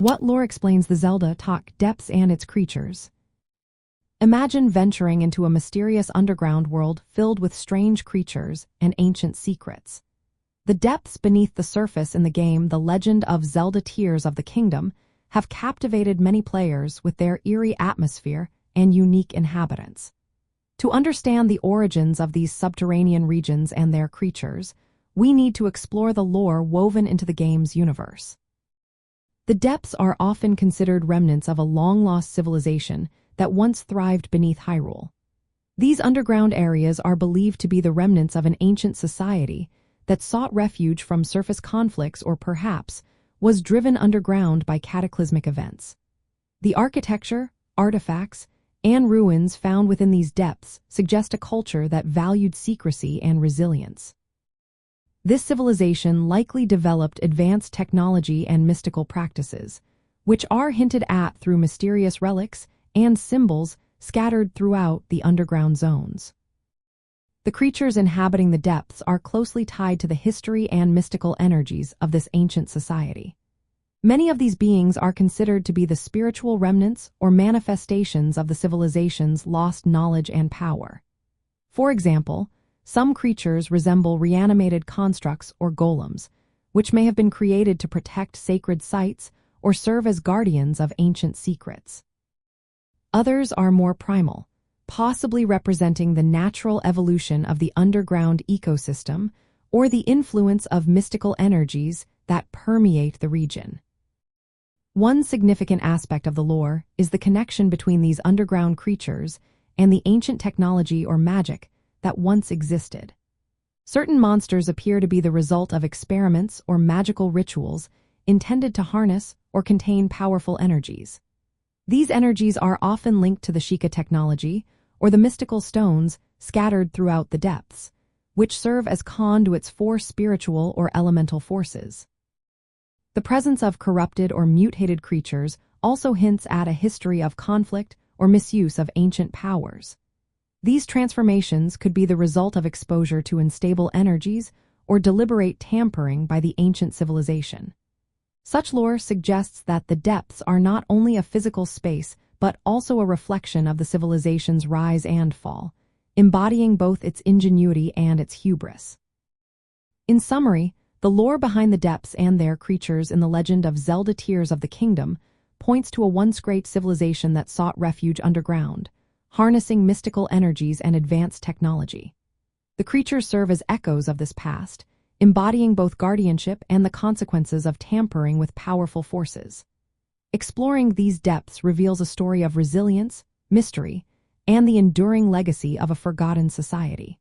What lore explains the Zelda TotK depths and its creatures? Imagine venturing into a mysterious underground world filled with strange creatures and ancient secrets. The depths beneath the surface in the game The Legend of Zelda Tears of the Kingdom have captivated many players with their eerie atmosphere and unique inhabitants. To understand the origins of these subterranean regions and their creatures, we need to explore the lore woven into the game's universe. The depths are often considered remnants of a long-lost civilization that once thrived beneath Hyrule. These underground areas are believed to be the remnants of an ancient society that sought refuge from surface conflicts or perhaps was driven underground by cataclysmic events. The architecture, artifacts, and ruins found within these depths suggest a culture that valued secrecy and resilience. This civilization likely developed advanced technology and mystical practices, which are hinted at through mysterious relics and symbols scattered throughout the underground zones. The creatures inhabiting the depths are closely tied to the history and mystical energies of this ancient society. Many of these beings are considered to be the spiritual remnants or manifestations of the civilization's lost knowledge and power. For example, some creatures resemble reanimated constructs or golems, which may have been created to protect sacred sites or serve as guardians of ancient secrets. Others are more primal, possibly representing the natural evolution of the underground ecosystem or the influence of mystical energies that permeate the region. One significant aspect of the lore is the connection between these underground creatures and the ancient technology or magic that once existed. Certain monsters appear to be the result of experiments or magical rituals intended to harness or contain powerful energies. These energies are often linked to the Sheikah technology or the mystical stones scattered throughout the depths, which serve as conduits for spiritual or elemental forces. The presence of corrupted or mutated creatures also hints at a history of conflict or misuse of ancient powers. These transformations could be the result of exposure to unstable energies or deliberate tampering by the ancient civilization. Such lore suggests that the depths are not only a physical space, but also a reflection of the civilization's rise and fall, embodying both its ingenuity and its hubris. In summary, the lore behind the depths and their creatures in the legend of Zelda Tears of the Kingdom points to a once great civilization that sought refuge underground, harnessing mystical energies and advanced technology. The creatures serve as echoes of this past, embodying both guardianship and the consequences of tampering with powerful forces. Exploring these depths reveals a story of resilience, mystery, and the enduring legacy of a forgotten society.